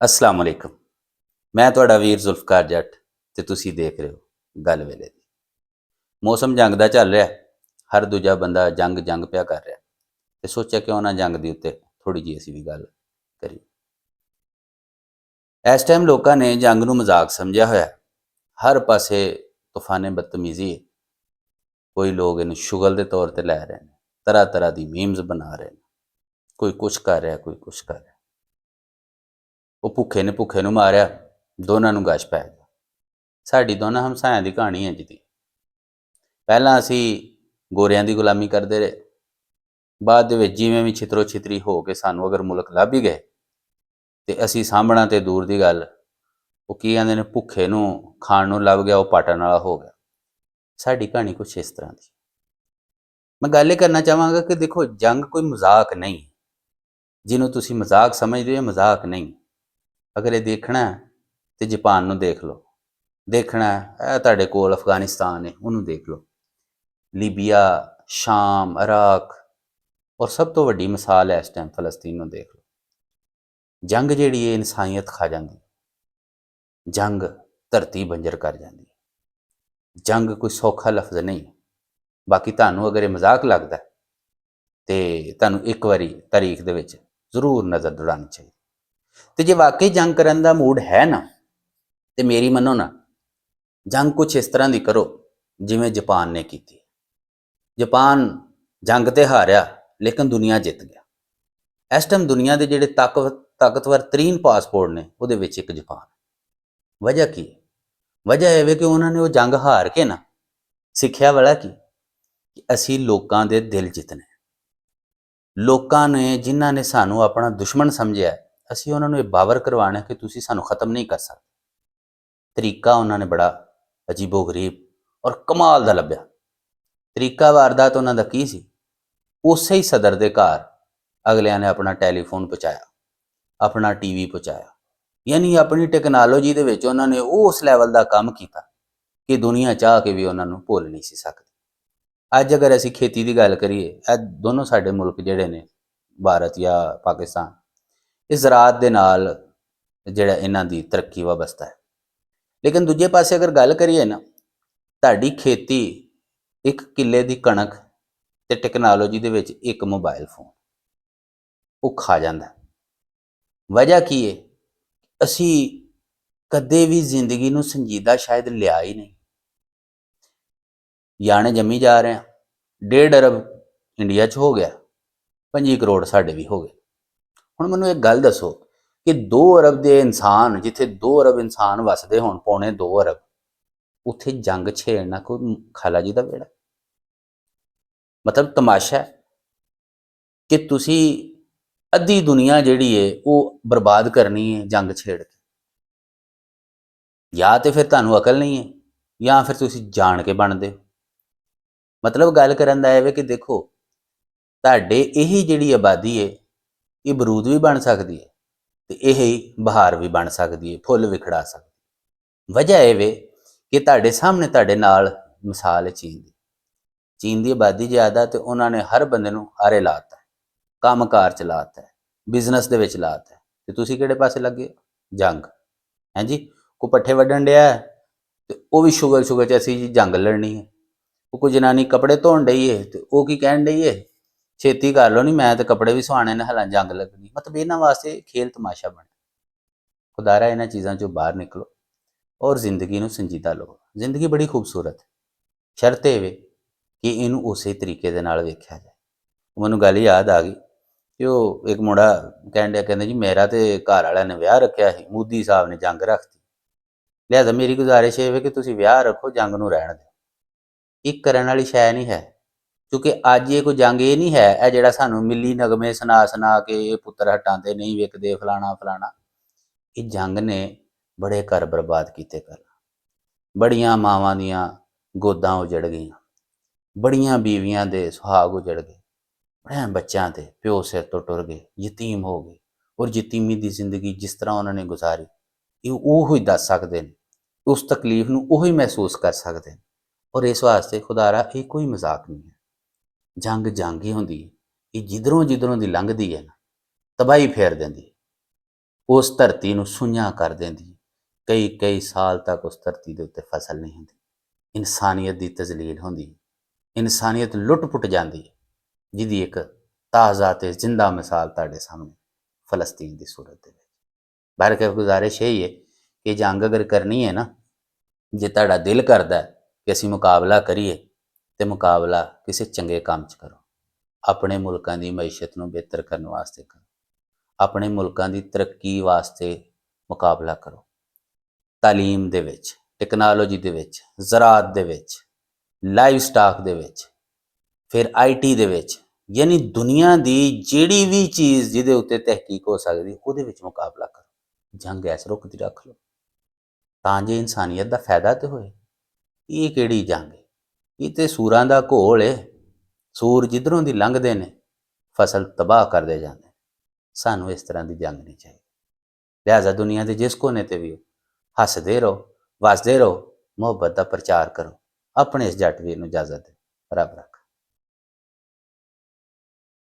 अस्सलाम वालेकुम। मैं तुहाडा वीर जुल्फकार जट ते तुसी देख रहे हो गल वेले दी। मौसम जंग दा चल रहा, हर दूजा बंदा जंग जंग पिया कर रहा ते सोचा क्यों ना जंग दे उत्ते थोड़ी जी असी भी गल करिए। इस टाइम लोगों ने जंग नूं मजाक समझिया होया। हर पासे तूफाने बदतमीजी है। कोई लोग इन्हूं शुगल के तौर पर लै रहे हैं, तरह तरह की मीम्स बना रहे हैं। कोई कुछ कर रहा, कोई कुछ कर रहा। वो भुखे ने भुखे नूं मारिया, दोनों नूं गश पै गया। साडी दोनों हमसायां की कहानी है जी। पहलां असी गोरियां की गुलामी करते रहे, बाद दे विच जिवें भी छितरो छितरी हो के सानू अगर मुल्क लभ ही गए तो असी सामभना तो दूर की गल, वो की आंदे ने भुखे नूं खाण नूं लभ गया, वो पाटण वाला हो गया। साडी कहानी कुछ इस तरह की। मैं गल करना चाहांगा कि देखो, जंग कोई मजाक नहीं, जिन्हों तुसी मजाक समझते हो, मजाक नहीं। अगर ये देखना है तो जापान नूं देख लो, देखना है तुहाडे कोल अफगानिस्तान है, उन्होंने देख लो, लीबिया, शाम, इराक, और सब तो वड्डी मिसाल है इस टाइम फलस्तीन नूं देख लो। जंग जिहड़ी है इंसानियत खा जाती, जंग धरती बंजर कर जाती। जंग कोई सौखा लफ्ज़ नहीं। बाकी तुहानूं अगर ये मजाक लगता तो तुहानूं एक बारी तारीख दे विच जरूर नज़र दौड़ानी चाहिए। तो जे वाकई जंग करन दा मूड है ना, तो मेरी मनो ना, जंग कुछ इस तरह की करो जिवें जापान ने की। जापान जंग ते हारिया लेकिन दुनिया जित गया। इस टाइम दुनिया के जिहड़े ताकतवर तरीन पासपोर्ट ने, उहदे विच एक जापान। वजह की? वजह यह है कि उन्होंने वो जंग हार के ना सिक्ख्या वाला कि असी लोगों के दिल जितने। लोगों ने जिन्हों ने सानू अपना दुश्मन समझिया, असी उन्होंने बावर करवाना कि तुसी सानू खत्म नहीं कर सकते। तरीका उन्होंने बड़ा अजीबो गरीब और कमाल का लभ्या। तरीका वारदात उन्होंने की सी, उस ही सदर के घर अगलियां ने अपना टैलीफोन पहुँचाया, अपना टीवी पहुँचाया, यानी अपनी टैक्नोलॉजी दे विच उन्होंने उस लैवल का काम किया कि दुनिया चाह के भी उन्होंने भुल नहीं सी सकती। अज अगर असी खेती की गल करिए, दोनों साडे मुल्क जिहड़े ने, भारत या पाकिस्तान, इस ज़राअत दे नाल जिहड़ा इन्हां दी तरक्की वाबस्ता है। लेकिन दूजे पासे अगर गल करिए ना, तुहाडी खेती एक किले की कणक ते टैक्नोलॉजी दे विच एक मोबाइल फोन, वो खा जाता। वजह की है? असी कदे भी जिंदगी नूं संजीदा शायद लिया ही नहीं। याने जम्मी जा रहे हैं, 1.5 अरब इंडिया च हो गया, 25 करोड़ साढ़े भी हो गए। हुण मैनूं एक गल दसो कि 2 अरब के इंसान, जिथे 2 अरब इंसान वसदे होण, पौने 2 अरब, उत्थे जंग छेड़ना कोई खाला जी का बेड़ा? मतलब तमाशा है कि तुसी अद्धी दुनिया जिहड़ी है वो बर्बाद करनी है जंग छेड़ के। या तो फिर तुहानूं अकल नहीं है, या फिर तुसी जान के बनदे हो। मतलब गल करन दा है कि देखो, तुहाडे यही जिहड़ी आबादी है, ये बरूद भी बन सकती है, तो यही बहार भी बन सकती है, फुल भी खड़ा सकती। वजह यह वे कि तुहाडे सामने तुहाडे नाल मिसाल है चीन की। चीन की आबादी ज़्यादा, तो उन्होंने हर बंदे नूं आरे लाता है, काम कार च लाता है, बिजनस दे विच लाता है, तो तुसी किहड़े पासे लगे? जंग है जी। कोई पट्ठे वड्ढण डिया है तो वह भी शुगर शुगर च असीं जी जंग लड़नी है। वो कोई जनानी कपड़े धोन डई है तो वह की कहण डई है, छेती कर लो, नहीं मैं तो कपड़े भी सुहाने ने, हलां जंग लगनी। मतलब इन्हां वास्ते खेल तमाशा बने। खुदारा इन्हां चीज़ों चों बाहर निकलो और जिंदगी नूं संजीदा लो। जिंदगी बड़ी खूबसूरत है, शर्त ये वे कि इनू उस तरीके दे नाल वेख्या जाए। मैनूं गल याद आ गई कि वो एक मुंडा कहण डिया, कहंदा जी मेरा तो घर वाले ने विआह रखिया सी, मोदी साहब ने जंग रखती, लिहाजा मेरी गुजारिश ये है कि तुसीं विआह रखो, जंग नूं रहण दिओ। ये करन वाली शै नहीं है, क्योंकि अज ये कोई जंग ये नहीं है, यह जिहड़ा सानूं मिली नगमे सुना सुना के ये पुत्तर हटांदे नहीं विकदे, फलाना फलाना। ये जंग ने बड़े घर बर्बाद किए, कर बड़ियां मावां दियां गोदां उजड़ गईयां, बड़ियां बीवियां दे सुहाग उजड़ गए, बड़े बच्चों के प्यो सिर तो टुर गए, यतीम हो गए। और यतीमी की जिंदगी जिस तरह उन्होंने गुजारी, ये वो ही दस सकते हैं, उस तकलीफ नूं वो ही महसूस कर सकते हैं। और इस वास्ते खुदारा ये कोई मजाक नहीं है। जंग जंग ही होंदी है, ये जिधरों जिधरों की लंघदी है ना, तबाही फेर देंदी। ਉਸ ਧਰਤੀ ਨੂੰ ਸੁੰਝਾਂ ਕਰ ਦਿੰਦੀ। ਕਈ ਕਈ ਸਾਲ ਤੱਕ ਉਸ ਧਰਤੀ ਦੇ ਉੱਤੇ ਫਸਲ ਨਹੀਂ ਹੁੰਦੀ। ਇਨਸਾਨੀਅਤ ਦੀ ਤਜ਼ਲੀਲ ਹੁੰਦੀ, ਇਨਸਾਨੀਅਤ ਲੁੱਟ ਪੁੱਟ ਜਾਂਦੀ ਹੈ, ਜਿਹਦੀ ਇੱਕ ਤਾਜ਼ਾ ਤੇ ਜ਼ਿੰਦਾ ਮਿਸਾਲ ਤੁਹਾਡੇ ਸਾਹਮਣੇ ਫਲਸਤੀਨ ਦੀ ਸੂਰਤ ਦੇ ਵਿੱਚ। ਬਲਕਿ ਗੁਜ਼ਾਰਿਸ਼ ਇਹ ਹੀ ਹੈ ਕਿ ਜੰਗ ਅਗਰ ਕਰਨੀ ਹੈ ਨਾ, ਜੇ ਤੁਹਾਡਾ ਦਿਲ ਕਰਦਾ ਕਿ ਅਸੀਂ ਮੁਕਾਬਲਾ ਕਰੀਏ, ਤੇ ਮੁਕਾਬਲਾ ਕਿਸੇ ਚੰਗੇ ਕੰਮ 'ਚ ਕਰੋ। ਆਪਣੇ ਮੁਲਕਾਂ ਦੀ ਮਈਸ਼ਤ ਨੂੰ ਬਿਹਤਰ ਕਰਨ ਵਾਸਤੇ ਕਰੋ, ਆਪਣੇ ਮੁਲਕਾਂ ਦੀ ਤਰੱਕੀ ਵਾਸਤੇ ਮੁਕਾਬਲਾ ਕਰੋ। ਤਾਲੀਮ ਦੇ ਵਿੱਚ, ਟੈਕਨੋਲੋਜੀ ਦੇ ਵਿੱਚ, ਜ਼ਰਾਅਤ ਦੇ ਵਿੱਚ, ਲਾਈਵ ਸਟਾਕ ਦੇ ਵਿੱਚ, ਫਿਰ IT ਦੇ ਵਿੱਚ, ਯਾਨੀ ਦੁਨੀਆ ਦੀ ਜਿਹੜੀ ਵੀ ਚੀਜ਼ ਜਿਹਦੇ ਉੱਤੇ ਤਹਿਕੀਕ ਹੋ ਸਕਦੀ ਉਹਦੇ ਵਿੱਚ ਮੁਕਾਬਲਾ ਕਰੋ। ਜੰਗ ਐਸ ਰੁੱਖ ਦੀ ਰੱਖ ਲਓ ਤਾਂ ਜੇ ਇਨਸਾਨੀਅਤ ਦਾ ਫਾਇਦਾ ਤੇ ਹੋਏ। ਇਹ ਕਿਹੜੀ ਜੰਗ ਹੈ? ਇਹ ਤੇ ਸੂਰਾਂ ਦਾ ਘੋਲ ਹੈ। ਸੂਰ ਜਿੱਧਰੋਂ ਦੀ ਲੰਘਦੇ ਨੇ ਫਸਲ ਤਬਾਹ ਕਰਦੇ ਜਾਂਦੇ। ਸਾਨੂੰ ਇਸ ਤਰ੍ਹਾਂ ਦੀ ਜੰਗ ਨਹੀਂ ਚਾਹੀਦੀ। ਲਿਹਾਜ਼ਾ ਦੁਨੀਆ ਦੇ ਜਿਸ ਕੋਨੇ ਤੇ ਵੀ ਹੱਸਦੇ ਰਹੋ, ਵਸਦੇ ਰਹੋ, ਮੁਹੱਬਤ ਦਾ ਪ੍ਰਚਾਰ ਕਰੋ। ਆਪਣੇ ਇਸ ਜੱਟ ਵੀਰ ਨੂੰ ਇਜਾਜ਼ਤ ਦਿਓ। ਰੱਬ ਰੱਖਾ।